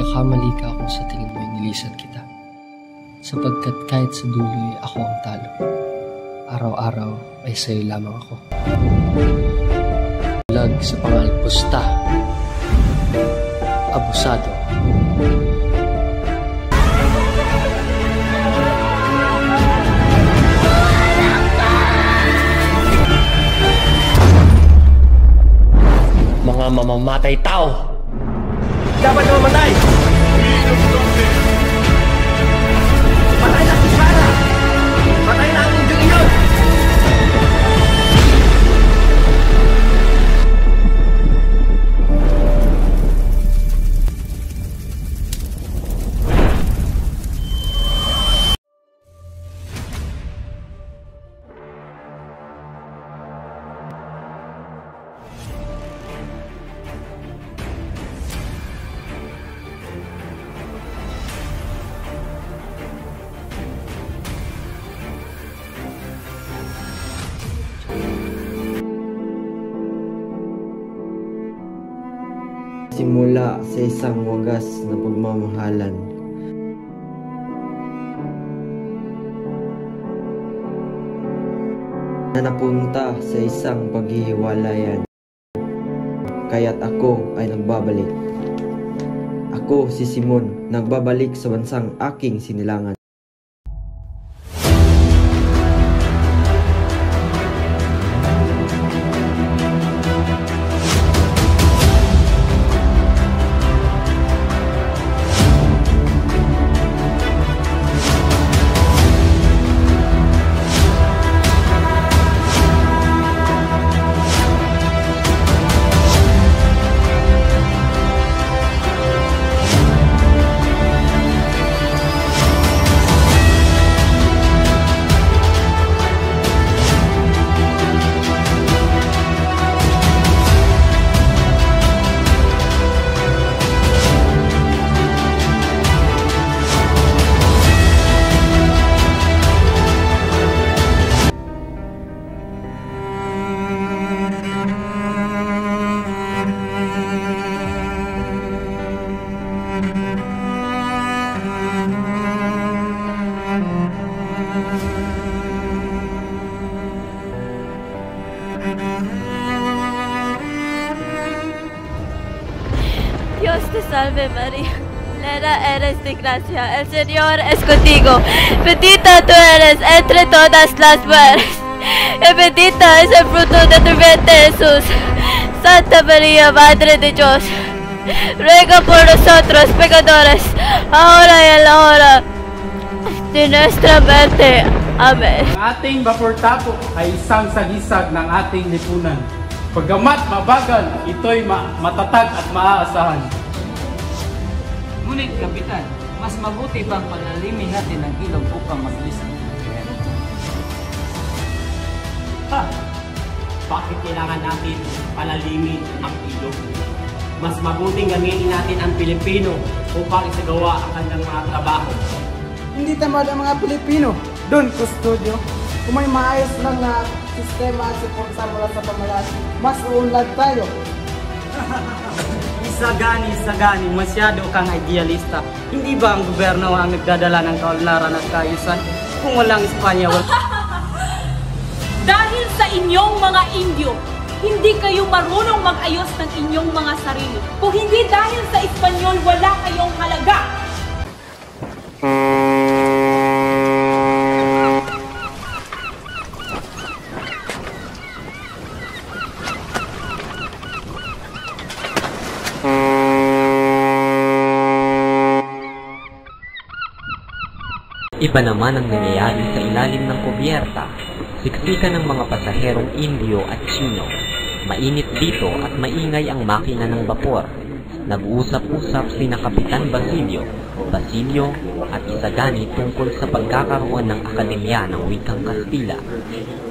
Nagkakamali ka kung sa tingin mo ay nilisan kita. Sapagkat kahit sa dulo'y ako ang talo, araw-araw ay sa'yo lamang ako. Lag sa pangalpusta, abusado. Mga mamamatay tao! Dapat na mamatay! Patay na si Sarah! Patay na ang mundo iyon! Simula sa isang wagas na pagmamahalan. Na napunta sa isang paghihiwalayan. Kaya't ako ay nagbabalik. Ako si Simon, nagbabalik sa bansang aking sinilangan. Dios te salve María, llena eres de gracia, el Señor es contigo, bendita tú eres entre todas las mujeres, y bendito es el fruto de tu vientre Jesús. Santa María, Madre de Dios, ruega por nosotros pecadores, ahora y en la hora de nuestra muerte. Amen. Ang ating vapor tapo ay isang sagisag ng ating lipunan. Pagkamat mabagal, ito'y matatag at maaasahan. Ngunit, Kapitan, mas mabuti bang palalimin natin ang ilog upang mabilis ang pagkakita? Bakit kailangan natin palalimin ang ilog? Mas mabuting gamitin natin ang Pilipino upang isagawa ang kanilang mga trabaho. Hindi tamad ang mga Pilipino. Doon, kustodyo, kung may maayos lang na sistema at suporta mula sa pamalaan, mas uunlad tayo. Isagani, masyado kang idealista. Hindi ba ang gobyerno ang nagdadala ng kaunlaran at kaayusan? Kung walang Espanya, Dahil sa inyong mga Indio, hindi kayo marunong mag-ayos ng inyong mga sarili. Kung hindi dahil sa Espanyol, wala kayong halaga. Iba naman ang nangyayari sa ilalim ng kubyerta. Siksikan ng mga pasaherong Indio at Chino. Mainit dito at maingay ang makina ng vapor. Nag-uusap-usap sina Kapitan Basilio at Isagani tungkol sa pagkakaroon ng Akademya ng Wikang Kastila.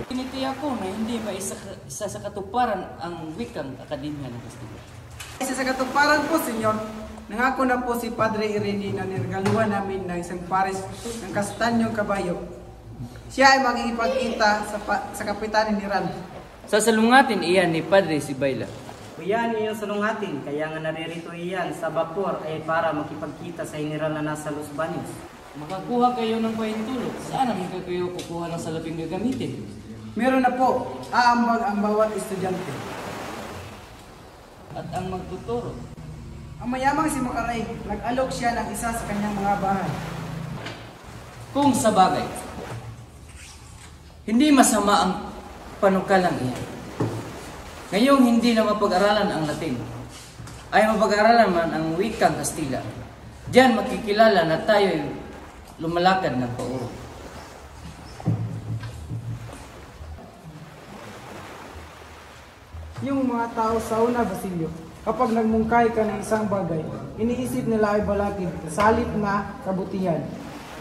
tinitiyak ko na hindi ba isa sa katuparan ang Wikang Akademya ng Kastila. Isa sa katuparan po, Senyor. Nangako na po si Padre Irene na niregaluhan namin ng isang pares ng kastanyong kabayo. Siya ay makikipagkita sa kapitanin ni Ran. Sasalungatin iyan ni Padre Sibayla. Kuyan iyong salungatin, kaya nga naririto iyan sa bapor ay para makipagkita sa general na nasa Los Baños. Makakuha kayo ng pahintulot. Saan naman kayo kukuha ng salaping gagamitin? Meron na po, aambag ang bawat estudyante. At ang magtuturo? Ang mayamang si Makaray, nag-alok siya ng isa sa kanyang mga bahay. Kung sa bagay, hindi masama ang panukalang iyan. Ngayong hindi na mapag-aralan ang Latin, ay mapag-aralan man ang wikang Kastila. Diyan makikilala na tayo'y lumalakad ng pauro. Yung mga tao sa una, Basilio, kapag nagmungkay ka ng isang bagay, iniisip nila ay balakid, sa halip na kabutihan.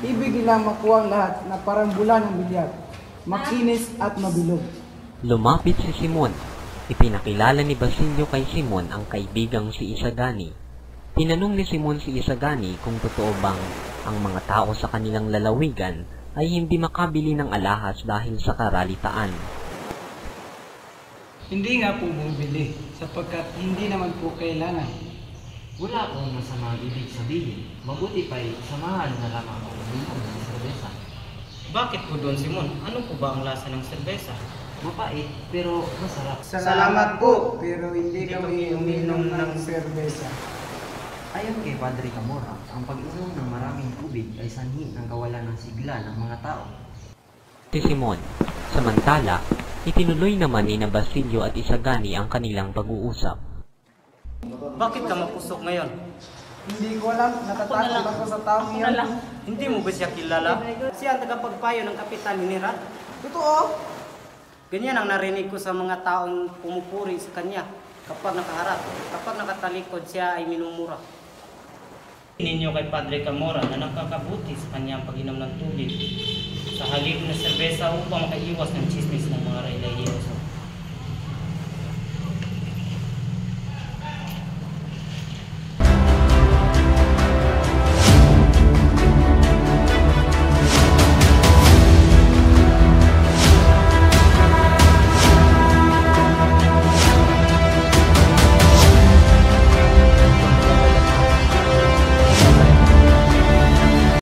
Ibig nila makuha ang lahat na parang bula ng bilyag, makinis at mabilog. Lumapit si Simon. Ipinakilala ni Basilio kay Simon ang kaibigang si Isagani. Tinanong ni Simon si Isagani kung totoo bang ang mga tao sa kanilang lalawigan ay hindi makabili ng alahas dahil sa karalitaan. Hindi nga po bumibili, sapagkat hindi naman po kailangan. Wala akong masamang ibig sabihin. Mabuti pa'y samahan na lamang ako uminom ng serbesa. Bakit po doon, Simon? Ano po ba ang lasa ng serbesa? Mapait, pero masarap. Salamat po, pero hindi kami uminom ng serbesa. Ayon kay Padre Camora, ang pag-inom ng maraming tubig ay sanhi ng kawalan ng sigla ng mga tao. Si Simon, samantala, itinuloy naman ni na Basilio at Isagani ang kanilang pag-uusap. Bakit ka mapusok ngayon? Hindi ko alam, natatakot ako sa taong iyan. Hindi mo ba siya kilala? Siya ang tagapagpayo ng Kapitan General. Totoo? Ganyan ang narinig ko sa mga taong pumupuri sa kanya kapag nakaharap. Kapag nakatalikod siya ay minumura. Ninyo kay Padre Camora na nakakabuti sa kanyang pag-inom ng tubig sa halip na serbesa upang makaiwas ng chismis ng mga raylayeros.